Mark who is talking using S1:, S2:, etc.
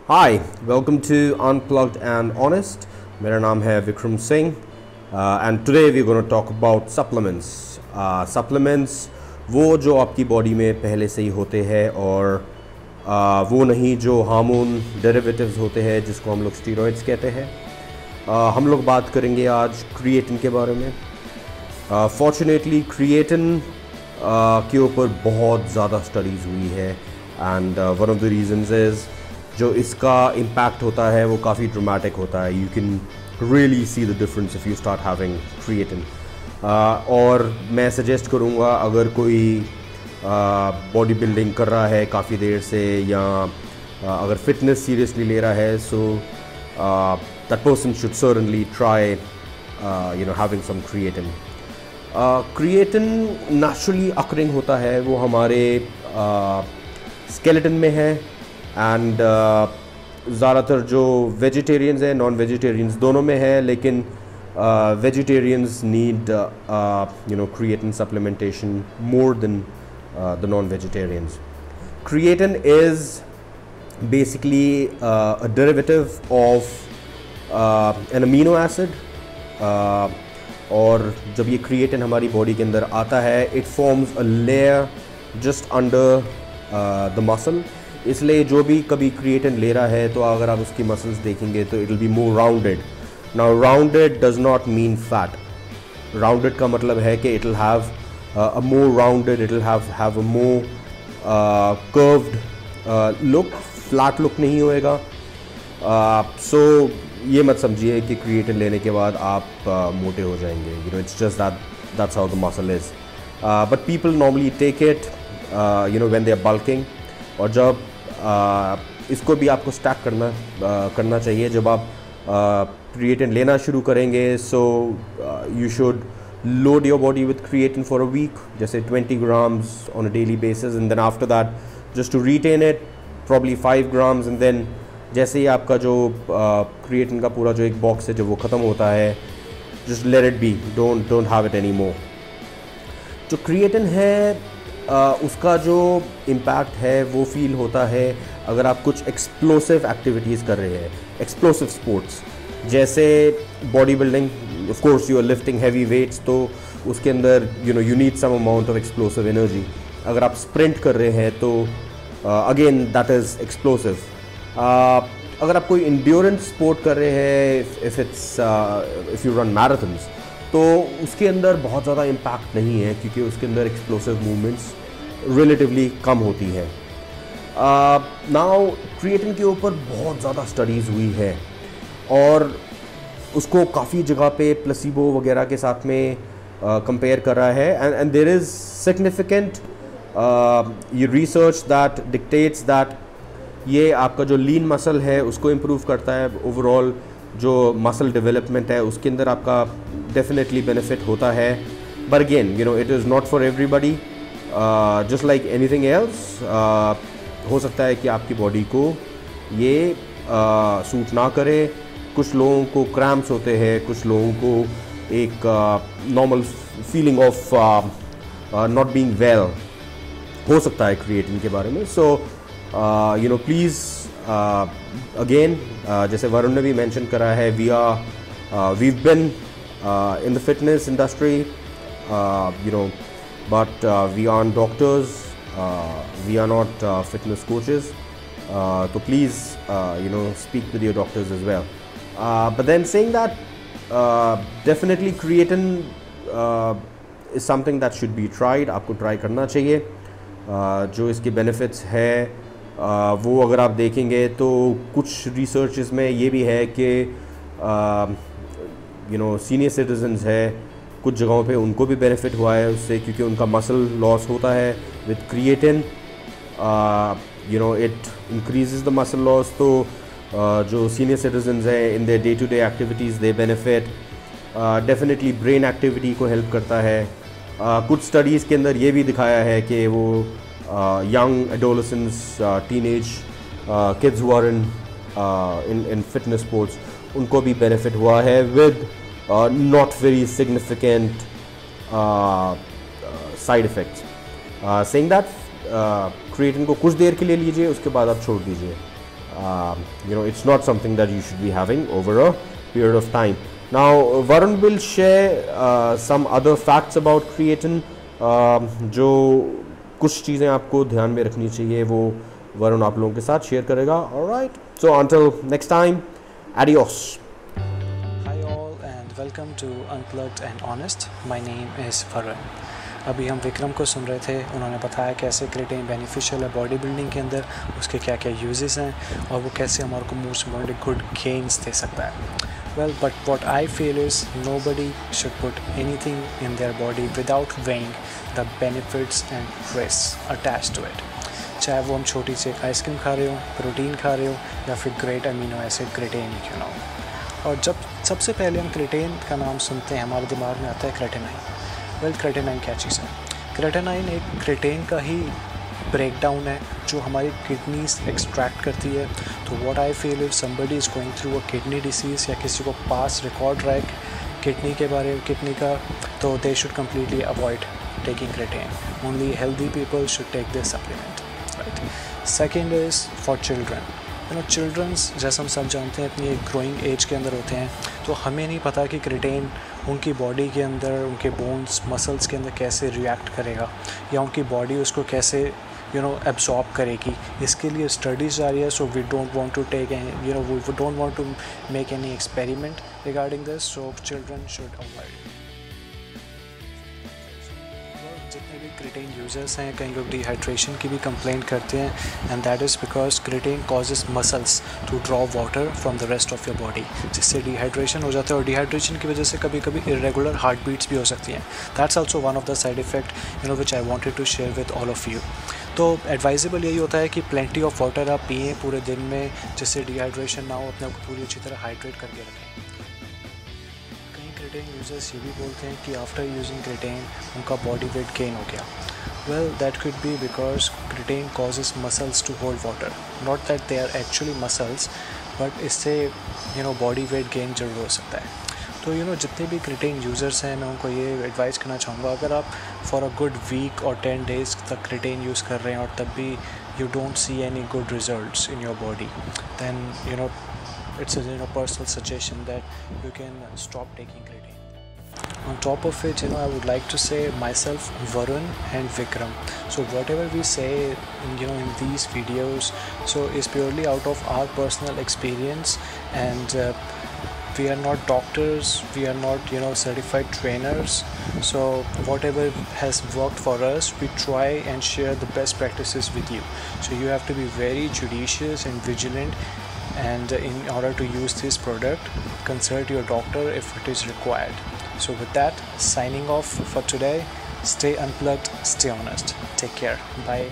S1: Hi, welcome to Unplugged and Honest. मेरा नाम है Vikram Singh and today we're going to talk about supplements. Supplements वो जो आपकी बॉडी में पहले से ही होते हैं और वो नहीं जो हार्मोन डेरिवेटिव्स होते हैं जिसको हम लोग स्टीरॉइड्स कहते हैं. हम लोग बात करेंगे आज क्रिएटिन के बारे में. फॉर्चुनेटली क्रिएटिन के ऊपर बहुत ज़्यादा स्टडीज़ हुई है and one of the reasons is जो इसका इम्पैक्ट होता है वो काफ़ी ड्रामेटिक होता है. You can really see the difference if you start having creatine. और मैं सजेस्ट करूँगा अगर कोई बॉडी बिल्डिंग कर रहा है काफ़ी देर से या अगर फिटनेस सीरियसली ले रहा है so that person should certainly try having some creatine. Creatine naturally occurring होता है, वो हमारे स्केलेटन में है एंड ज़्यादातर जो वेजिटेरियंस हैं नॉन वेजिटेरियंस दोनों में है, लेकिन vegetarians need creatine supplementation more than the non vegetarians. Creatine is basically a derivative of an amino acid और जब ये क्रिएटिन हमारी बॉडी के अंदर आता है it forms a layer just under the muscle. इसलिए जो भी कभी क्रिएटिन ले रहा है तो अगर आप उसकी मसल्स देखेंगे तो it will be more rounded. Now rounded does not mean fat. Rounded का मतलब है कि it will have a more rounded, it will have a more curved look, flat look नहीं होएगा. सो ये मत समझिए कि क्रिएटिन लेने के बाद आप मोटे हो जाएंगे. It's just that's how the muscle is. But people normally take it when they are bulking. और जब इसको भी आपको स्टैक करना चाहिए जब आप क्रिएटिन लेना शुरू करेंगे. So you should load your body with creatine for a week, जैसे 20 grams on a daily basis and then after that just to retain it probably 5 grams and then जैसे ही आपका जो क्रिएटिन का पूरा जो एक बॉक्स है जब वो ख़त्म होता है just let it be, don't have it any more. जो क्रिएटिन है उसका जो इम्पैक्ट है वो फील होता है अगर आप कुछ एक्सप्लोसिव एक्टिविटीज़ कर रहे हैं, एक्सप्लोसिव स्पोर्ट्स जैसे body building. Of course you are lifting heavy weights तो उसके अंदर you need some amount of explosive energy. अगर आप स्प्रिंट कर रहे हैं तो अगेन दैट इज़ एक्सप्लोसिव. अगर आप कोई इंड्योरेंस स्पोर्ट कर रहे हैं, इफ़ यू रन मैराथन्स तो उसके अंदर बहुत ज़्यादा इम्पैक्ट नहीं है क्योंकि उसके अंदर एक्सप्लोसिव मूवमेंट्स रिलेटिवली कम होती है. नाउ क्रिएटिन के ऊपर बहुत ज़्यादा स्टडीज़ हुई है और उसको काफ़ी जगह पे प्लेसिबो वगैरह के साथ में कंपेयर कर रहा है एंड देयर इज़ सिग्निफिकेंट ये रिसर्च दैट डिक्टेट्स दैट ये आपका जो लीन मसल है उसको इम्प्रूव करता है. ओवरऑल जो मसल डेवलपमेंट है उसके अंदर आपका डेफिनेटली बेनिफिट होता है. But again it is not for everybody. Just like anything else हो सकता है कि आपकी बॉडी को ये सूट ना करे. कुछ लोगों को क्रैम्प्स होते हैं, कुछ लोगों को एक normal feeling of not being well हो सकता है क्रिएटिन के बारे में. सो प्लीज़ अगेन जैसे वरुण ने भी मेंशन करा है we've been in the fitness industry but we aren't doctors, we are not fitness coaches, so please speak with your doctors as well. But then saying that definitely creatine is something that should be tried. आपको try करना चाहिए. जो इसके benefits है वो अगर आप देखेंगे तो कुछ रिसर्चेस में ये भी है कि सीनियर सिटीजन्स है कुछ जगहों पे उनको भी बेनिफिट हुआ है उससे क्योंकि उनका मसल लॉस होता है with creatine. It increases the muscle loss. तो जो सीनियर सिटीजन्स हैं in their day to day activities they benefit. Definitely brain activity को हेल्प करता है. कुछ स्टडीज़ के अंदर ये भी दिखाया है कि वो young adolescents, teenage kids who are in fitness sports उनको भी benefit हुआ है with not very significant side effects. Saying that creatine को कुछ देर के लिए लीजिए, उसके बाद आप छोड़ दीजिए. It's not something that you should be having over a period of time. Now Varun will share some other facts about creatine, जो कुछ चीज़ें आपको ध्यान में रखनी चाहिए वो वरुण आप लोगों के साथ शेयर करेगा. Alright, so until next time, adios.
S2: Hi all and welcome to Unplugged and Honest. My name is Varun. अभी हम विक्रम को सुन रहे थे, उन्होंने बताया कैसे क्रिएटिन बेनिफिशियल है बॉडी बिल्डिंग के अंदर, उसके क्या क्या यूजेस हैं और वो कैसे हमारे को मोस्ट गुड गेन्स दे सकता है. Well, but what I feel is nobody should put anything in their body without weighing the benefits and risks attached to it. चाहे वो हम छोटी सी आइसक्रीम खा रहे हो, प्रोटीन खा रहे हो या फिर ग्रेट अमीनो एसिड क्रिएटिन ही क्यों ना हो. और जब सबसे पहले हम क्रिएटिन का नाम सुनते हैं हमारे दिमाग में आता है क्रिएटिनाइन. वेल, क्रिएटिनाइन क्या चीज़ है? क्रिएटिनाइन एक क्रिएटिन का ही ब्रेकडाउन है जो हमारी किडनीज एक्सट्रैक्ट करती है. तो what I feel if somebody is going through a kidney disease या किसी को पास रिकॉर्ड रहा है किडनी का, तो they should completely avoid taking creatine. Only healthy people should take this supplement, right. Second is for children. Childrens जैसा हम सब जानते हैं अपनी एक ग्रोइंग एज के अंदर होते हैं, तो हमें नहीं पता कि क्रिएटिन उनकी बॉडी के अंदर, उनके बोन्स मसल्स के अंदर कैसे रिएक्ट करेगा या उनकी बॉडी उसको कैसे एब्जॉर्ब करेगी. इसके लिए स्टडीज़ जारी है. So we don't want to take we don't want to make any experiment regarding this. So children should avoid. जितने भी क्रिएटिन यूज़र्स हैं, कई लोग डिहाइड्रेशन की भी कंप्लेंट करते हैं and that is because creatine causes muscles to draw water from the rest of your body, जिससे डिहाइड्रेशन हो जाता है. और डिहाइड्रेशन की वजह से कभी कभी इरेगुलर हार्ट बीट्स भी हो सकती हैं. That's also one of the side effect which I wanted to share with all of you. तो एडवाइजेबल यही होता है कि प्लेंटी ऑफ वाटर आप पिएँ पूरे दिन में, जिससे डिहाइड्रेशन ना हो, अपने आप को पूरी अच्छी तरह हाइड्रेट करके रखें. क्रिएटिन यूजर्स ये भी बोलते हैं कि आफ्टर यूजिंग क्रिएटिन उनका बॉडी वेट गेन हो गया. Well, that could be because creatine causes muscles to hold water. Not that they are actually muscles, but इससे बॉडी वेट गेन जरूर हो सकता है. तो जितने भी क्रिएटिन यूज़र्स हैं, मैं उनको ये एडवाइस करना चाहूँगा, अगर आप फॉर अ गुड वीक और 10 days तक क्रिएटिन यूज़ कर रहे हैं और तब भी you don't see any good results in your body, then it's a personal suggestion that you can stop taking creatine. On top of it, I would like to say myself, Varun and Vikram. So whatever we say, in these videos, so is purely out of our personal experience, and we are not doctors, we are not certified trainers. So whatever has worked for us, we try and share the best practices with you. So you have to be very judicious and vigilant. And in order to use this product, consult your doctor if it is required. So with that, signing off for today. Stay unplugged, stay honest. Take care. Bye.